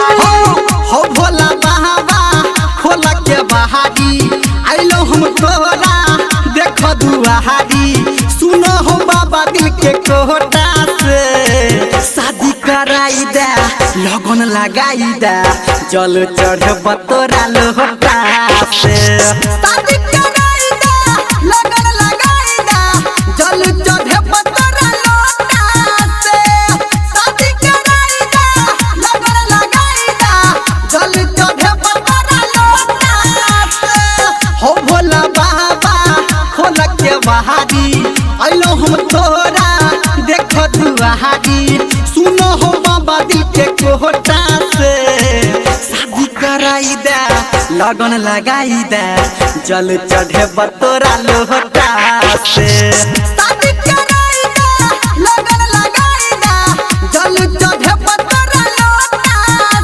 हो भोला बाबा खोला के बहारी आइलो हम तोरा देखो दुआरी सुनो हो बाबा दिल के कोटा से शादी कराई दे लगन लगाई दे जल चढ़े बतोरा लोटा से शादी कराई दे लगन लगाई दे जल चढ़े बतोरा लोटा से शादी कराई दे लगन लगाई दे जल चढ़े बतोरा लोटा से हो भोला बाबा खोला के बहारी आइलो हम तोरा देखो दुआरी सुनो हो बाबा दिल के कोटा से शादी कराई दे लगन लगाई दे जल चढ़े बतोरा लोटा से।